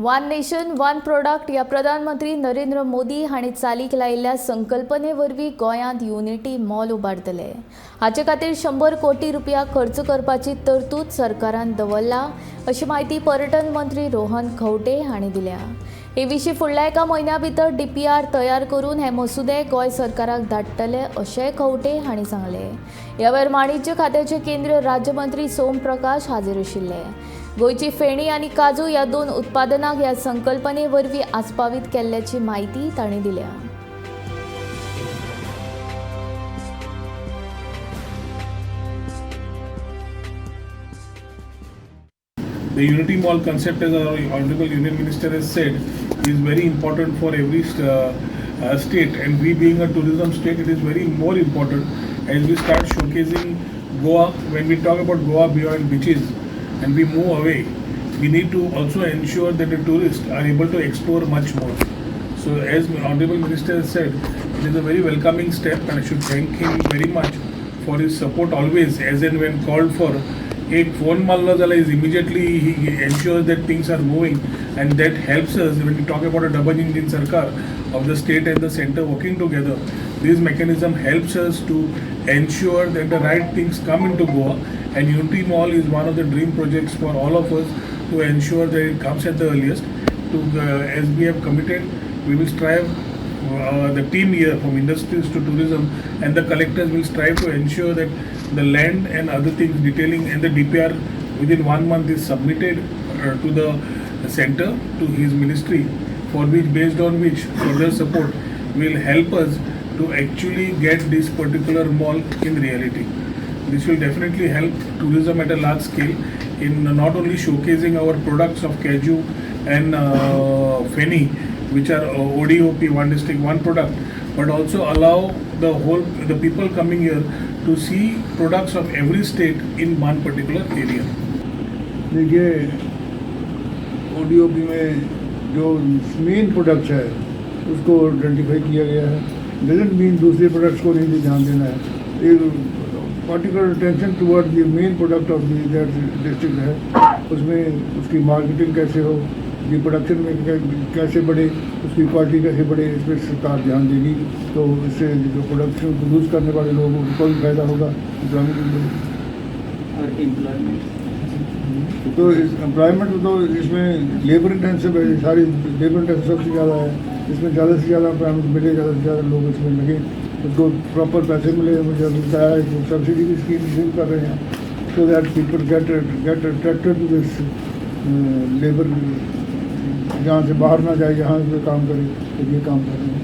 One nation one product या प्रधानमंत्री नरेंद्र मोदी हांणी चालीक लायिल्ल्या संकल्पने वरवीं गोंयांत युनिटी मॉल उबारतले। हाचे खातीर 100 कोटी रुपया खर्च करपाची तरतूद सरकारान दवरला अशी माहिती पर्यटन मंत्री रोहन हांणी दिल्या। हे विशीं फुडल्या एका म्हयन्या भितर DPR तयार करून हे मसुदे गोंय सरकाराक धाडटले अशेंय खंवटे हांणी सांगले। ह्या वेळार वाणिज्य खात्याचे केंद्रीय राज्यमंत्री सोम प्रकाश हाजीर आशिल्ले। गोंयची फेणी आनी काजू ह्या दोन उत्पादनांक ह्या संकल्पने वरवीं आस्पावीत केल्ल्याची माहिती तांणी दिल्या। The Unity Mall concept, as our Honorable Union Minister has said, is very important for every state, and we being a tourism state, it is very more important as we start showcasing Goa. When we talk about Goa beyond beaches and we move away, we need to also ensure that the tourists are able to explore much more. So as Honorable Minister has said, it is a very welcoming step, and I should thank him very much for his support always, as and when called for. एक phone मारला जाला is immediately he ensures that things are moving, and that helps us when we talk about a double engine sarkar of the state and the center working together. This mechanism helps us to ensure that the right things come into Goa, and Unity Mall is one of the dream projects for all of us to ensure that it comes at the earliest. As we have committed, we will strive. The team here from industries to tourism and the collectors will strive to ensure that the land and other things detailing and the DPR within 1 month is submitted to the center, to his ministry, for which, based on which further support will help us to actually get this particular mall in reality. This will definitely help tourism at a large scale in not only showcasing our products of Kaju and Feni, which are ODOP, one district, one product, but also allow the people coming here to see products of every state in one particular area. देखिए ODOP में जो main products है उसको identify किया गया है। Doesn't mean दूसरे products को नहीं ध्यान देना है। एक particular attention toward the main product of the district है, उसमें उसकी मार्केटिंग कैसे हो, ये प्रोडक्शन में कैसे बढ़े, उसकी क्वालिटी कैसे बढ़े, इस पर सरकार ध्यान देगी। तो इससे जो प्रोडक्शन प्रोड्यूस करने वाले लोगों को उनको भी फायदा होगा, और एम्प्लॉयमेंट। तो एम्प्लॉयमेंट तो इसमें लेबर इंटेंसिव है, सारी लेबर इंटेंसिव सबसे ज़्यादा है। इसमें ज़्यादा से ज़्यादा एम्प्लॉयमेंट मिले, ज़्यादा से ज़्यादा लोग इसमें लगे, उसको प्रॉपर पैसे मिले। मुझे मिलता है कि सब्सिडी की स्कीम शुरू कर रहे हैं, so that people get attracted to this labour, जहाँ से बाहर ना जाए, जहाँ पे काम करे, तो ये काम कर रहे हैं।